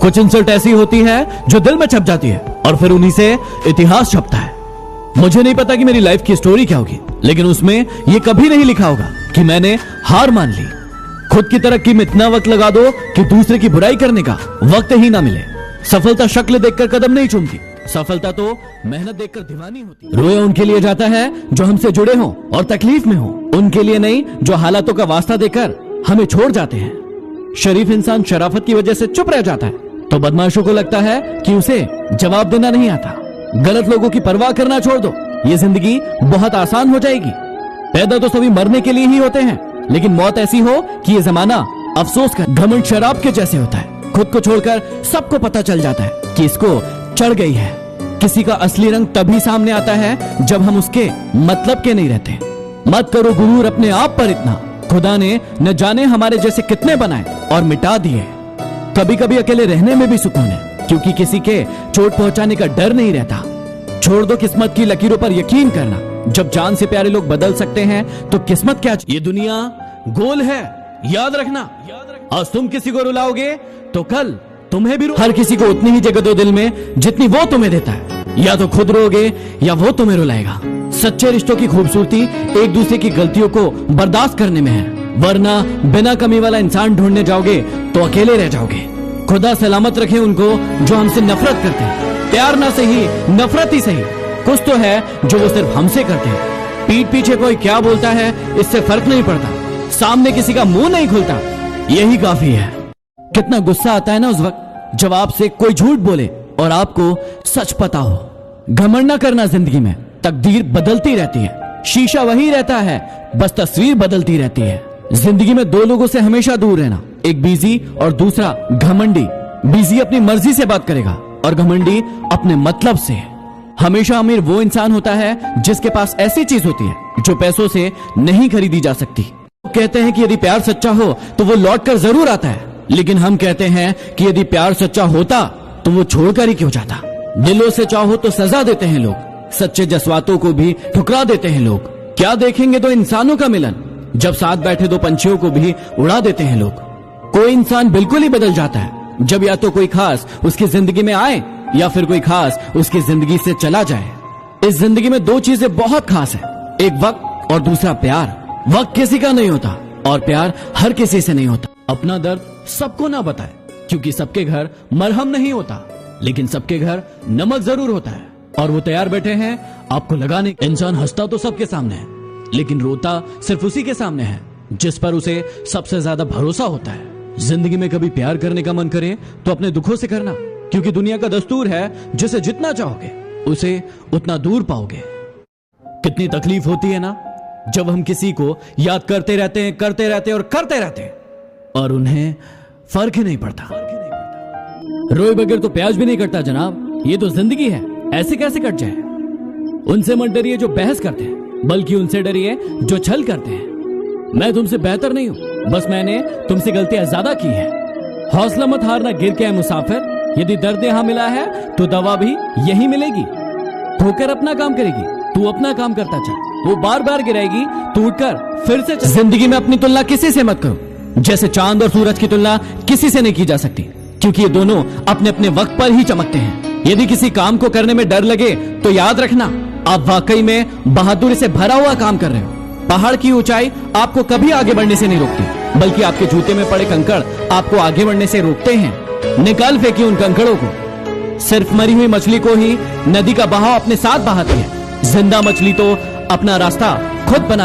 कुछ इंसल्ट ऐसी होती है जो दिल में छप जाती है और फिर उन्हीं से इतिहास छपता है। मुझे नहीं पता कि मेरी लाइफ की स्टोरी क्या होगी, लेकिन उसमें यह कभी नहीं लिखा होगा कि मैंने हार मान ली। खुद की तरक्की में इतना वक्त लगा दो कि दूसरे की बुराई करने का वक्त ही ना मिले। सफलता शक्ल देखकर कदम नहीं चूमती, सफलता तो मेहनत देखकर दीवानी होती है। रोया उनके लिए जाता है जो हमसे जुड़े हों और तकलीफ में हो, उनके लिए नहीं जो हालातों का वास्ता देकर हमें छोड़ जाते हैं। शरीफ इंसान शराफत की वजह से चुप रह जाता है तो बदमाशों को लगता है कि उसे जवाब देना नहीं आता। गलत लोगों की परवाह करना छोड़ दो, ये जिंदगी बहुत आसान हो जाएगी। पैदा तो सभी मरने के लिए ही होते हैं, लेकिन मौत ऐसी हो कि ये जमाना अफसोस कर। घमंड शराब के जैसे होता है, खुद को छोड़कर सबको पता चल जाता है कि इसको चढ़ गई है। किसी का असली रंग तभी सामने आता है जब हम उसके मतलब के नहीं रहते। मत करो गुरूर अपने आप पर इतना, खुदा ने न जाने हमारे जैसे कितने बनाए और मिटा दिए। कभी कभी अकेले रहने में भी सुकून है, क्योंकि किसी के चोट पहुंचाने का डर नहीं रहता। छोड़ दो किस्मत की लकीरों पर यकीन करना, जब जान से प्यारे लोग बदल सकते हैं तो किस्मत क्या। ये दुनिया गोल है, याद रखना। आज तुम किसी को रुलाओगे तो कल तुम्हें भी हर किसी को उतनी ही जगह दो दिल में जितनी वो तुम्हें देता है। या तो खुद रोगे या वो तुम्हें रुलाएगा। सच्चे रिश्तों की खूबसूरती एक दूसरे की गलतियों को बर्दाश्त करने में है, वरना बिना कमी वाला इंसान ढूंढने जाओगे तो अकेले रह जाओगे। खुदा सलामत रखे उनको जो हमसे नफरत करते हैं। प्यार ना सही, नफरत ही सही, कुछ तो है जो वो सिर्फ हमसे करते हैं। पीठ पीछे कोई क्या बोलता है इससे फर्क नहीं पड़ता, सामने किसी का मुंह नहीं खुलता, यही काफी है। कितना गुस्सा आता है ना उस वक्त जब आपसे कोई झूठ बोले और आपको सच पता हो। घमंड ना करना, जिंदगी में तकदीर बदलती रहती है, शीशा वही रहता है, बस तस्वीर बदलती रहती है। जिंदगी में दो लोगों से हमेशा दूर रहना, एक बिजी और दूसरा घमंडी। बिजी अपनी मर्जी से बात करेगा और घमंडी अपने मतलब से। हमेशा अमीर वो इंसान होता है जिसके पास ऐसी चीज होती है जो पैसों से नहीं खरीदी जा सकती। कहते हैं कि यदि प्यार सच्चा हो तो वो लौट कर जरूर आता है, लेकिन हम कहते हैं कि यदि प्यार सच्चा होता तो वो छोड़कर ही क्यों जाता। दिलों से चाहो तो सजा देते हैं लोग, सच्चे जज्बातों को भी ठुकरा देते हैं लोग। क्या देखेंगे दो इंसानों का मिलन, जब साथ बैठे दो पंछियों को भी उड़ा देते हैं लोग। कोई इंसान बिल्कुल ही बदल जाता है जब या तो कोई खास उसकी जिंदगी में आए या फिर कोई खास उसकी जिंदगी से चला जाए। इस जिंदगी में दो चीजें बहुत खास है, एक वक्त और दूसरा प्यार। वक्त किसी का नहीं होता और प्यार हर किसी से नहीं होता। अपना दर्द सबको ना बताए, क्योंकि सबके घर मरहम नहीं होता, लेकिन सबके घर नमक जरूर होता है और वो तैयार बैठे हैं आपको लगाने। इंसान हंसता तो सबके सामने है, लेकिन रोता सिर्फ उसी के सामने है जिस पर उसे सबसे ज्यादा भरोसा होता है। जिंदगी में कभी प्यार करने का मन करे तो अपने दुखों से करना, क्योंकि दुनिया का दस्तूर है जिसे जितना चाहोगे उसे उतना दूर पाओगे। कितनी तकलीफ होती है ना जब हम किसी को याद करते रहते हैं, करते रहते हैं और करते रहते हैं और उन्हें फर्क ही नहीं पड़ता। रोए बगैर तो प्याज भी नहीं कटता जनाब, ये तो जिंदगी है, ऐसे कैसे कट जाए। उनसे मत डरिए जो बहस करते हैं, बल्कि उनसे डरिए जो छल करते हैं। मैं तुमसे बेहतर नहीं हूं, बस मैंने तुमसे गलतियां ज्यादा की है। हौसला मत हारना, गिर के है मुसाफिर, यदि दर्द यहां मिला है तो दवा भी यही मिलेगी। ठोकर अपना काम करेगी, तू अपना काम करता चल, वो बार बार गिराएगी, तू उठकर फिर से चल। जिंदगी में अपनी तुलना किसी से मत करो, जैसे चांद और सूरज की तुलना किसी से नहीं की जा सकती, क्योंकि ये दोनों अपने अपने वक्त पर ही चमकते हैं। यदि किसी काम को करने में डर लगे तो याद रखना आप वाकई में बहादुरी से भरा हुआ काम कर रहे हो। पहाड़ की ऊंचाई आपको कभी आगे बढ़ने से नहीं रोकती, बल्कि आपके जूते में पड़े कंकड़ आपको आगे बढ़ने से रोकते हैं। निकाल फेंकिए उन कंकड़ों को। सिर्फ मरी हुई मछली को ही नदी का बहाव अपने साथ बहाती है, जिंदा मछली तो अपना रास्ता खुद बनाती है।